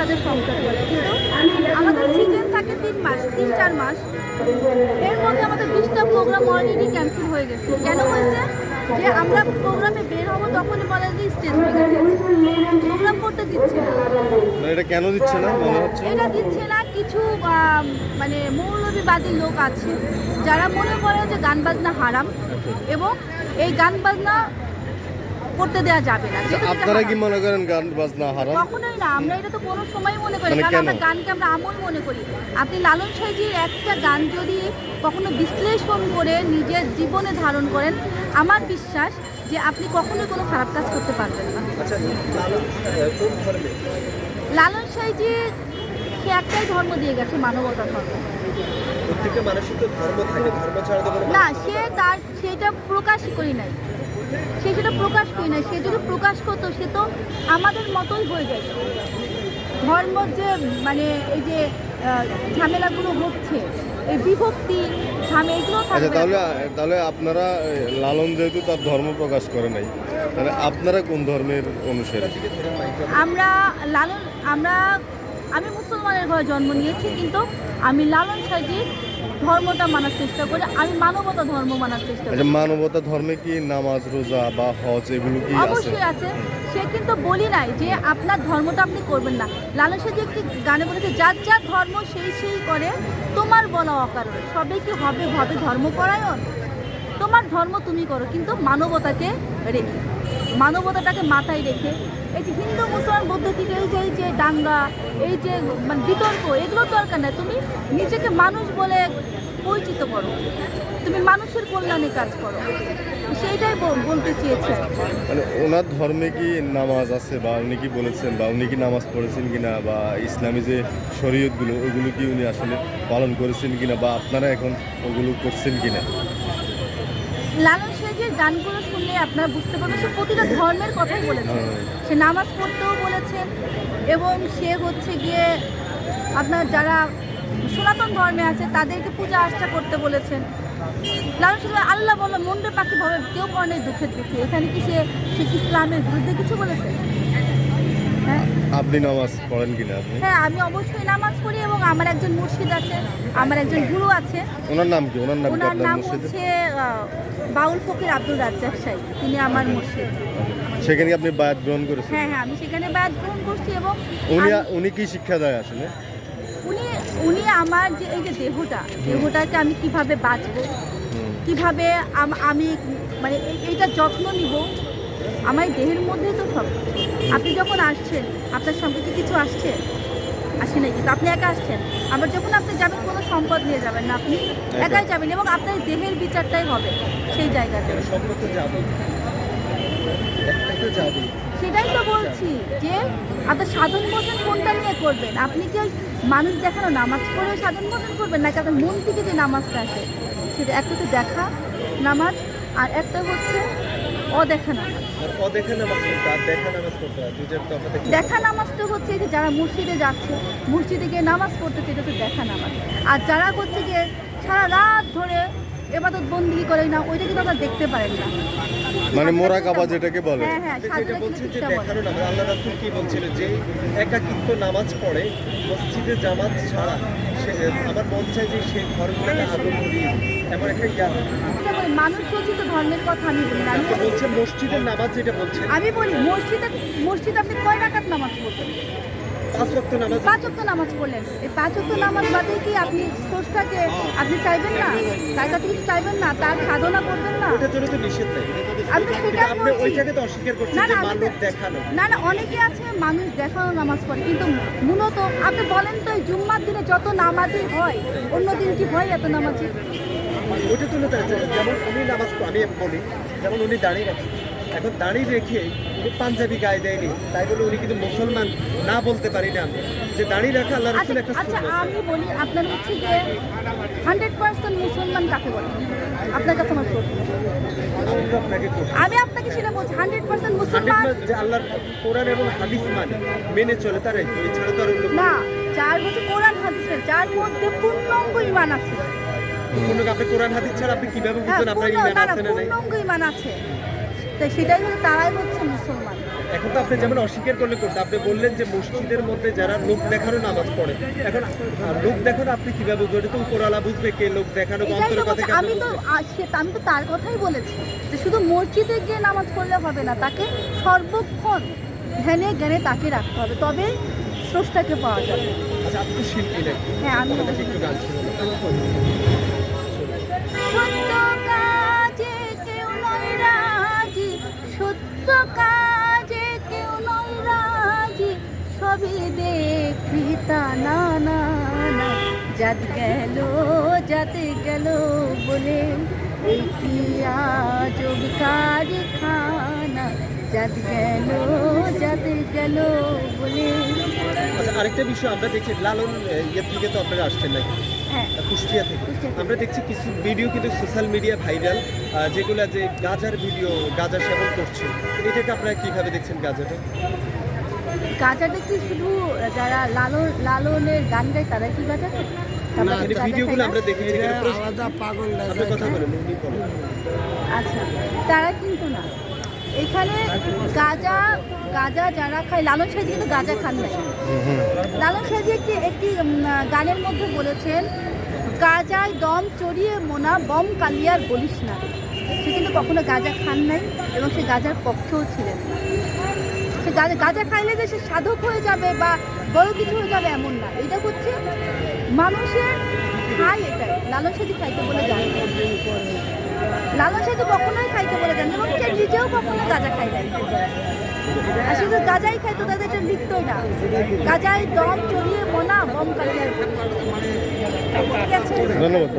তাদের সংসার চলে। কিন্তু আমাদের সিজন থাকে 3 মাস, 3-4 মাস, এর মধ্যে আমাদের 20টা প্রোগ্রাম অলরেডি ক্যান্সেল হয়ে গেছে। কেন হয়েছে? যে আমরা প্রোগ্রামে বের হবো তখনই বলে যে স্টেজ ভেঙে দিয়েছে, প্রোগ্রাম করতে দিচ্ছে না। এটা কেন দিচ্ছে না মনে হচ্ছে? এটা দিচ্ছে না, কিছু মানে মৌলবাদী লোক আছে যারা মনে করে যে গান বাজনা হারাম এবং এই গান বাজনা করতে দেওয়া যাবে না। আপনারা কি মনে করেন গান বাজনা হারাম? কখনোই না, আমরা এটা তো কোনো সময় মনে করি, কারণ আমরা গানকে আমরা আমল মনে করি। আপনি লালন সাঁইজির একটা গান যদি কখনো বিশ্লেষণ করে নিজের জীবনে ধারণ করেন, আমার বিশ্বাস যে আপনি কখনোই কোনো খারাপ কাজ করতে পারবেন না। লালন সাঁইজি সে একটাই ধর্ম দিয়ে গেছে, মানবতা ধর্ম। প্রত্যেকটা মানুষের তো ধর্ম থাকে, ধর্ম ছাড়া তো কোনো না, সেটা প্রকাশই করি নাই, সে সেটা প্রকাশ করি নাই। সে যদি প্রকাশ করতো সে তো আমাদের মতোই হয়ে যেত। ধর্ম যে মানে এই যে ঝামেলাগুলো হচ্ছে, এই বিভক্তি ঝামেলা এগুলো থাকবে। তাহলে আপনারা লালন যেহেতু তার ধর্ম প্রকাশ করে নাই, তাহলে আপনারা কোন ধর্মের অনুসারী? আমি মুসলমানের ঘরে জন্ম নিয়েছি, কিন্তু আমি লালন সাঁইজির ধর্মটা মানার চেষ্টা করি, আমি মানবতা ধর্ম মানার চেষ্টা করি। মানবতা ধর্মে কি নামাজ, রোজা বা হজ এগুলো কি আছে? অবশ্যই আছে। সে কিন্তু বলি নাই যে আপনার ধর্মটা আপনি করবেন না। লালন সাঁইজি একটি গানে বলেছে, যার যার ধর্ম সেই করে, তোমার বলা অকারণ, সবে কি হবে ভাবে ধর্মপরায়ণ। তোমার ধর্ম তুমি করো, কিন্তু মানবতাকে রেখে, মানবতাটাকে মাথায় রেখে। এই যে হিন্দু মুসলমান বৌদ্ধ থেকে এই যে দাঙ্গা, এই যে মানে বিতর্ক, এগুলোর দরকার নেই। তুমি নিজেকে মানুষ বলে পরিচিত করো, তুমি মানুষের কল্যাণে কাজ করো, সেইটাই বলতে চেয়েছে। মানে ওনার ধর্মে কি নামাজ আছে, বা উনি কি বলেছেন, বা উনি কি নামাজ পড়েছেন কিনা, বা ইসলামী যে শরীয়তগুলো ওইগুলো কি উনি আসলে পালন করেছেন কিনা, বা আপনারা এখন ওগুলো করছেন কিনা? লালন সাঁইজির গানগুলো শুনলে আপনারা বুঝতে পারবেন সে প্রতিটা ধর্মের কথাই বলেছেন। সে নামাজ পড়তেও বলেছেন এবং সে হচ্ছে গিয়ে আপনার যারা সনাতন ধর্মে আছে তাদেরকে পূজা আর্চা করতে বলেছেন। লালন সাঁইজি আল্লাহ বলো মন্ডে পাখি ভাবে কেউ করে দুঃখের দুঃখে। এখানে কি সে ইসলামের বিরুদ্ধে কিছু বলেছে? হ্যাঁ, আপনি নামাজ পড়েন কিনা? হ্যাঁ, আমি অবশ্যই নামাজ পড়ি এবং আমার একজন মুর্শিদ আছে, আমার একজন গুরু আছে। ওনার নাম কি? ওনার নাম হচ্ছে বাউল ফকির আব্দুল রাজ্জাক সাহেব, তিনি আমার মুর্শিদ। সেখানে আপনি বায়াত গ্রহণ করেছেন? হ্যাঁ, আমি সেখানে বায়াত গ্রহণ করছি এবং উনি কি শিক্ষা দেয় আসলে? উনি আমার যে এই যে দেহটাকে আমি কিভাবে বাঁচবো, কিভাবে আমি মানে এইটা যত্ন নিব, আমার দেহের মধ্যেই তো সব। আপনি যখন আসছেন আপনার সঙ্গে কি কিছু আসছে? আসে নাই, কিন্তু আপনি একা আসছেন। আবার যখন আপনি যাবেন কোনো সম্পদ নিয়ে যাবেন না, আপনি একাই যাবেন এবং আপনার দেহের বিচারটাই হবে সেই জায়গাতে। সেটাই তো বলছি যে আপনার সাধন ভোজন কোনটা নিয়ে করবেন? আপনি কি ওই মানুষ দেখানো নামাজ পড়ে সাধন ভোজন করবেন, নাকি আপনার মন থেকে যে নামাজটা আসে সেটা? একটা তো দেখা নামাজ আর একটা হচ্ছে অদেখা নামাজ। দেখা নামাজটা হচ্ছে যে যারা মসজিদে যাচ্ছে, মসজিদে গিয়ে নামাজ পড়তেছে, এটা হচ্ছে দেখা নামাজ। আর যারা হচ্ছে গিয়ে সারা রাত ধরে এবাদত বন্দেগী করে না, ওইটা কিন্তু আপনারা দেখতে পারেন না, মানে মোরাকাবা যেটাকে বলে। হ্যাঁ, আল্লাহ রাসূল কি বলছিল যে একাকিত্ব নামাজ পড়ে মসজিদে জামাত ছাড়া আমার মন চাই যে সেই ঘরগুলোকে আলো করিয়ে এমন একটা জ্ঞান। মানুষ রচিত ধর্মের কথা আমি বলি না, আমি বলছে মসজিদের নামাজ যেটা বলছে। আমি বলি মসজিদে আপনি কয় রাকাত নামাজ পড়তেন? 5 ওয়াক্ত নামাজ পড়লেন। এই 5 ওয়াক্ত নামাজ বাদে কি আপনি স্রষ্টাকে আপনি চাইবেন না? তার কাছে কিছু চাইবেন না? তার সাধনা করবেন না? ওটার জন্য তো নিষেধ নেই। আমি তো সেটাই আপনি বলছি। ওইটাকে তো অস্বীকার করছেন যে মানুষ দেখানো। না, অনেকে আছে মানুষ দেখানো নামাজ পড়ে, কিন্তু মূলত আপনি বলেন তো এই জুম্মার দিনে যত নামাজি হয় অন্য দিন কি হয় এত নামাজি? ওটা তুলে যেমন উনি নামাজ আমি বলি, যেমন উনি দাঁড়িয়ে রাখেন, এখন দাঁড়িয়ে রেখে উনি পাঞ্জাবি গায়ে দেয়নি, তাই বলে উনি কিন্তু মুসলমান না বলতে পারি না যে দাঁড়িয়ে রাখা আল্লাহ রাসূল একটা আচ্ছা, সুন্নাত। আমি বলি আপনার হচ্ছে যে 100% মুসলমান কাকে বলে? আপনার কাছে আমার প্রশ্ন। আমি আপনাকে সেটা বলছি, 100% মুসলমান যে আল্লাহর কোরআন এবং হাদিস মেনে চলে, তারাই তো, এছাড়া তো আর অন্য না। যার হচ্ছে কোরআন হাদিস, যার মধ্যে পূর্ণাঙ্গ ঈমান আছে। আপনি কোরআন হাদিস ছাড়া আপনি কিভাবে বুঝবেন আপনার ঈমান আছে না নাই? পূর্ণাঙ্গ ঈমান আছে, তাই সেটাই হচ্ছে তারাই হচ্ছে মুসলমান। এখন তো আপনি যেমন অস্বীকার করলে করতে, আপনি বললেন যে মসজিদের মধ্যে যারা লোক দেখানো নামাজ পড়ে, এখন লোক দেখানো আপনি কিভাবে বুঝবেন? এটা তো উপরওয়ালা বুঝবে কে লোক দেখানো, এটাই অন্তরের তো কথা বলছি, কেমন আমি তো বুঝবে? আমি তো তার কথাই বলেছি যে শুধু মসজিদে গিয়ে নামাজ পড়লে হবে না, তাকে সর্বক্ষণ ধ্যানে জ্ঞানে তাকে রাখতে হবে, তবে স্রষ্টাকে পাওয়া যাবে। আচ্ছা, আপনি তো শিল্পী নাকি? হ্যাঁ, আমি আমাদেরকে একটু গান শোনাবেন? সত্য কাজে কেউ নয় রাজি, সত্য কাজে কেউ নয় রাজি, সবই দেখি তা না না না, যাতে গেল বলে এই কি আজব কারখানা, যাতে গেল বলে। আচ্ছা, আরেকটা বিষয় আমরা দেখছি লালন ইয়ে থেকে তো আপনারা আসছেন নাকি? হ্যাঁ, কুষ্টিয়া থেকে কুষ্টিয়া থেকে। আমরা দেখছি কিছু ভিডিও কিন্তু সোশ্যাল মিডিয়া ভাইরাল, যেগুলা যে গাজার ভিডিও, গাজা সেবন করছে, এটাকে আপনারা কিভাবে দেখছেন গাজাটা? গাঁজাটা কি শুধু যারা লালনের গান গায় তারা কি গাঁজা খায়? আমরা কি এখানে গাঁজা ভিডিওগুলো খাই না? আমরা দেখেছি, এখানে প্রশ্ন- আলাদা পাগল আপনি কথা বলেন, উনি বলেন। আচ্ছা, তারা কিন্তু না। এখানে গাঁজা যারা খায়, লালন সাহেব কিন্তু গাঁজা খান না। লালন সাহেব একটি গানের মধ্যে বলেছেন, গাঁজায় দম চড়িয়ে মোনা বম কালিয়ার বলিস না। সে কিন্তু কখনো গাঁজা খান নাই এবং সে গাঁজার পক্ষেও ছিলেন না। সে গাঁজা খাইলে যে সে সাধক হয়ে যাবে বা বড় কিছু হয়ে যাবে এমন না। এটা হচ্ছে মানুষের খায়, এটাই লালন সাহেব খাইতে বলে যান না। লালন সাহেব কখনোই খাইতে বলে যান না এবং সে নিজেও কখনো গাঁজা খাই নাই। আর শুধু গাঁজাই খাইতো, তাদের এটা লিখতোই না, গাঁজায় দম চড়িয়ে মোনা বম কালিয়ার বলিস। ঠিক আছে? ধন্যবাদ।